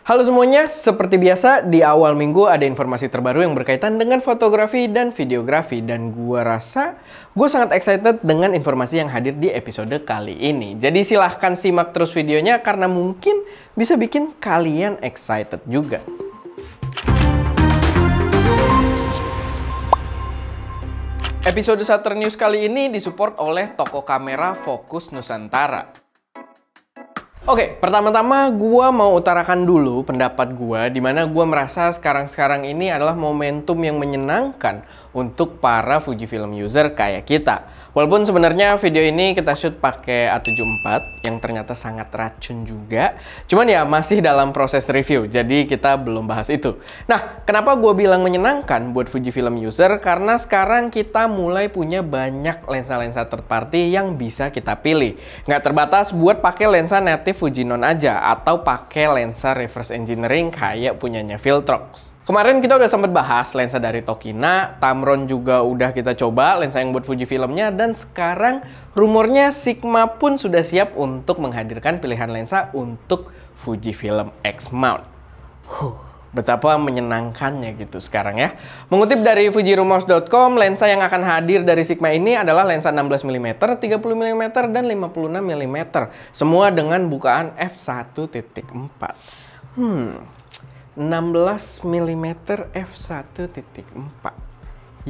Halo semuanya, seperti biasa di awal minggu ada informasi terbaru yang berkaitan dengan fotografi dan videografi. Dan gua rasa gue sangat excited dengan informasi yang hadir di episode kali ini. Jadi silahkan simak terus videonya karena mungkin bisa bikin kalian excited juga. Episode Shutter News kali ini disupport oleh toko kamera Fokus Nusantara. Oke, pertama-tama gue mau utarakan dulu pendapat gue di mana gue merasa sekarang ini adalah momentum yang menyenangkan untuk para Fujifilm user kayak kita. Walaupun sebenarnya video ini kita shoot pakai A74 yang ternyata sangat racun juga. Cuman ya masih dalam proses review, jadi kita belum bahas itu. Nah, kenapa gue bilang menyenangkan buat Fujifilm user? Karena sekarang kita mulai punya banyak lensa-lensa third party yang bisa kita pilih. Nggak terbatas buat pakai lensa native Fujinon aja, atau pakai lensa reverse engineering kayak punyanya Viltrox. Kemarin kita udah sempat bahas lensa dari Tokina, Tamron juga udah kita coba lensa yang buat Fujifilmnya, dan sekarang rumornya Sigma pun sudah siap untuk menghadirkan pilihan lensa untuk Fujifilm X-Mount. Betapa menyenangkannya gitu sekarang ya. Mengutip dari fujirumors.com, lensa yang akan hadir dari Sigma ini adalah lensa 16mm, 30mm, dan 56mm. Semua dengan bukaan f1.4. 16mm f1.4.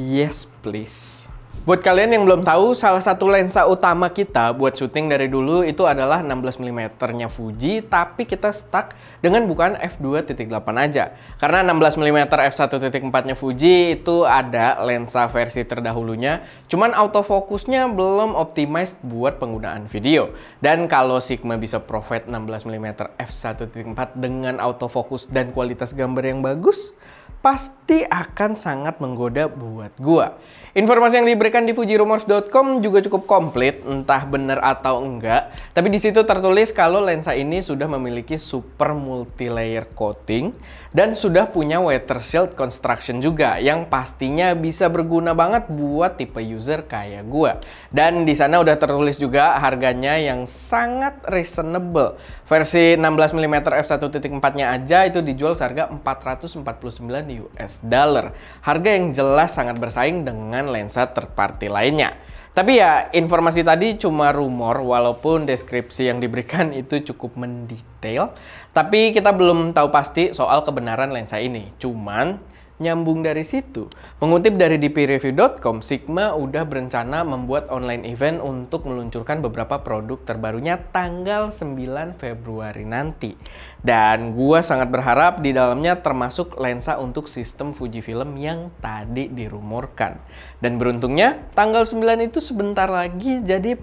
Yes please. Buat kalian yang belum tahu, salah satu lensa utama kita buat syuting dari dulu itu adalah 16mm-nya Fuji, tapi kita stuck dengan bukaan f2.8 aja. Karena 16mm f1.4-nya Fuji itu ada lensa versi terdahulunya, cuman autofokusnya belum optimized buat penggunaan video. Dan kalau Sigma bisa provide 16mm f1.4 dengan autofokus dan kualitas gambar yang bagus, pasti akan sangat menggoda buat gua. Informasi yang diberikan di fujirumors.com juga cukup komplit, entah benar atau enggak. Tapi di situ tertulis kalau lensa ini sudah memiliki super multi-layer coating dan sudah punya water shield construction juga, yang pastinya bisa berguna banget buat tipe user kayak gua. Dan di sana udah tertulis juga harganya yang sangat reasonable. Versi 16mm f1.4-nya aja itu dijual seharga $449. Harga yang jelas sangat bersaing dengan lensa third party lainnya. Tapi ya, informasi tadi cuma rumor, walaupun deskripsi yang diberikan itu cukup mendetail. Tapi kita belum tahu pasti soal kebenaran lensa ini. Cuman nyambung dari situ, mengutip dari dpreview.com, Sigma udah berencana membuat online event untuk meluncurkan beberapa produk terbarunya tanggal 9 Februari nanti. Dan gua sangat berharap di dalamnya termasuk lensa untuk sistem Fujifilm yang tadi dirumorkan. Dan beruntungnya tanggal 9 itu sebentar lagi, jadi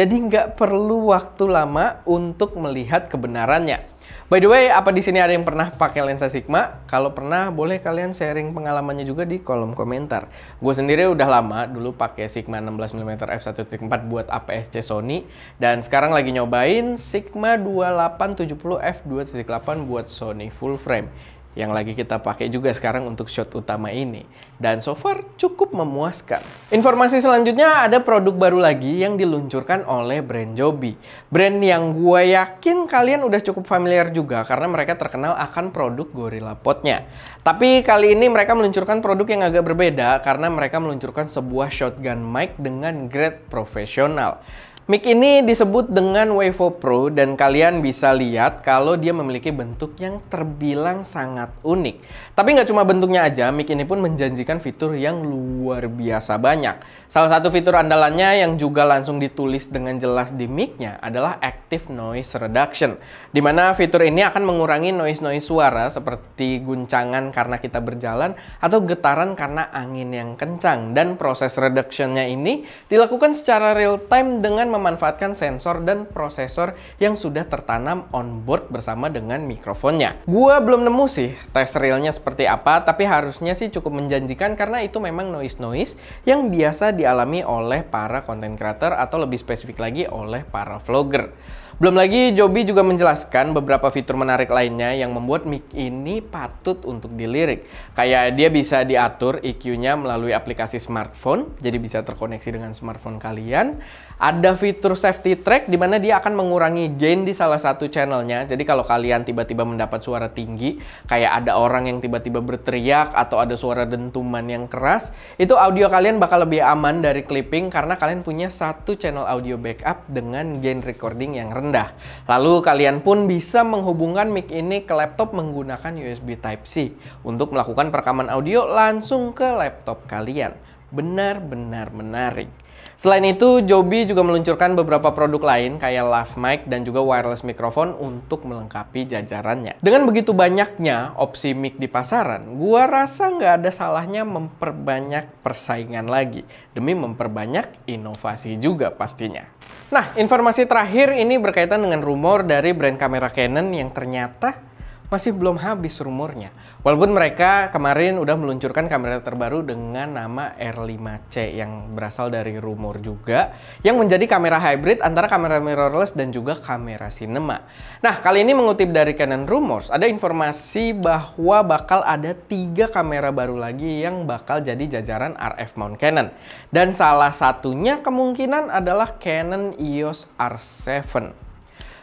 nggak perlu waktu lama untuk melihat kebenarannya. By the way, apa di sini ada yang pernah pakai lensa Sigma? Kalau pernah, boleh kalian sharing pengalamannya juga di kolom komentar. Gue sendiri udah lama dulu pakai Sigma 16mm f1.4 buat APS-C Sony, dan sekarang lagi nyobain Sigma 2870 f2.8 buat Sony full frame, yang lagi kita pakai juga sekarang untuk shot utama ini. Dan so far cukup memuaskan. Informasi selanjutnya, ada produk baru lagi yang diluncurkan oleh brand Joby. Brand yang gue yakin kalian udah cukup familiar juga karena mereka terkenal akan produk Gorilla Pod-nya. Tapi kali ini mereka meluncurkan produk yang agak berbeda karena mereka meluncurkan sebuah shotgun mic dengan grade profesional. Mic ini disebut dengan Wevo Pro, dan kalian bisa lihat kalau dia memiliki bentuk yang terbilang sangat unik. Tapi nggak cuma bentuknya aja, mic ini pun menjanjikan fitur yang luar biasa banyak. Salah satu fitur andalannya yang juga langsung ditulis dengan jelas di mic-nya adalah Active Noise Reduction, di mana fitur ini akan mengurangi noise-noise suara seperti guncangan karena kita berjalan atau getaran karena angin yang kencang. Dan proses reduction-nya ini dilakukan secara real time dengan memanfaatkan sensor dan prosesor yang sudah tertanam onboard bersama dengan mikrofonnya. Gua belum nemu sih tes realnya seperti apa, tapi harusnya sih cukup menjanjikan karena itu memang noise-noise yang biasa dialami oleh para content creator atau lebih spesifik lagi oleh para vlogger. Belum lagi, Joby juga menjelaskan beberapa fitur menarik lainnya yang membuat mic ini patut untuk dilirik. Kayak dia bisa diatur EQ-nya melalui aplikasi smartphone, jadi bisa terkoneksi dengan smartphone kalian. Ada fitur safety track di mana dia akan mengurangi gain di salah satu channelnya. Jadi kalau kalian tiba-tiba mendapat suara tinggi, kayak ada orang yang tiba-tiba berteriak atau ada suara dentuman yang keras, itu audio kalian bakal lebih aman dari clipping karena kalian punya satu channel audio backup dengan gain recording yang rendah. Lalu kalian pun bisa menghubungkan mic ini ke laptop menggunakan USB Type-C untuk melakukan perekaman audio langsung ke laptop kalian. Benar-benar menarik. Selain itu, Joby juga meluncurkan beberapa produk lain kayak lav mic dan juga wireless microphone untuk melengkapi jajarannya. Dengan begitu banyaknya opsi mic di pasaran, gua rasa nggak ada salahnya memperbanyak persaingan lagi demi memperbanyak inovasi juga pastinya. Nah, informasi terakhir ini berkaitan dengan rumor dari brand kamera Canon yang ternyata masih belum habis rumornya. Walaupun mereka kemarin udah meluncurkan kamera terbaru dengan nama R5C yang berasal dari rumor juga, yang menjadi kamera hybrid antara kamera mirrorless dan juga kamera cinema. Nah, kali ini mengutip dari Canon Rumors, ada informasi bahwa bakal ada 3 kamera baru lagi yang bakal jadi jajaran RF mount Canon. Dan salah satunya kemungkinan adalah Canon EOS R7.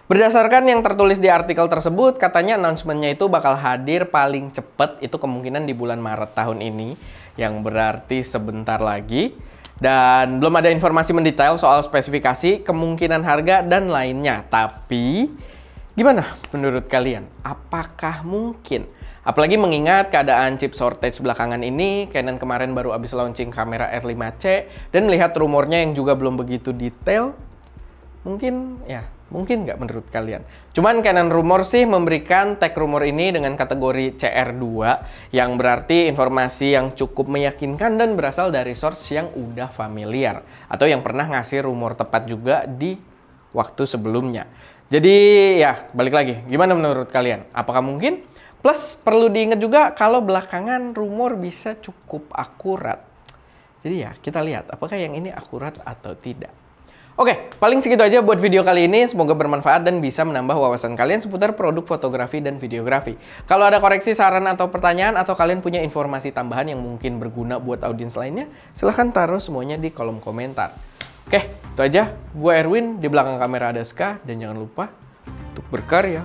Berdasarkan yang tertulis di artikel tersebut, katanya announcement-nya itu bakal hadir paling cepat, itu kemungkinan di bulan Maret tahun ini, yang berarti sebentar lagi. Dan belum ada informasi mendetail soal spesifikasi, kemungkinan harga, dan lainnya. Tapi, gimana menurut kalian? Apakah mungkin? Apalagi mengingat keadaan chip shortage belakangan ini, Canon kemarin baru habis launching kamera R5C, dan melihat rumornya yang juga belum begitu detail, mungkin nggak menurut kalian? Cuman Canon Rumor sih memberikan tag rumor ini dengan kategori CR2 yang berarti informasi yang cukup meyakinkan dan berasal dari source yang udah familiar atau yang pernah ngasih rumor tepat juga di waktu sebelumnya. Jadi ya balik lagi, gimana menurut kalian? Apakah mungkin? Plus perlu diingat juga kalau belakangan rumor bisa cukup akurat. Jadi ya kita lihat apakah yang ini akurat atau tidak. Oke, paling segitu aja buat video kali ini. Semoga bermanfaat dan bisa menambah wawasan kalian seputar produk fotografi dan videografi. Kalau ada koreksi, saran, atau pertanyaan, atau kalian punya informasi tambahan yang mungkin berguna buat audiens lainnya, silahkan taruh semuanya di kolom komentar. Oke, itu aja. Gue Erwin, di belakang kamera ada Ska, dan jangan lupa untuk berkarya.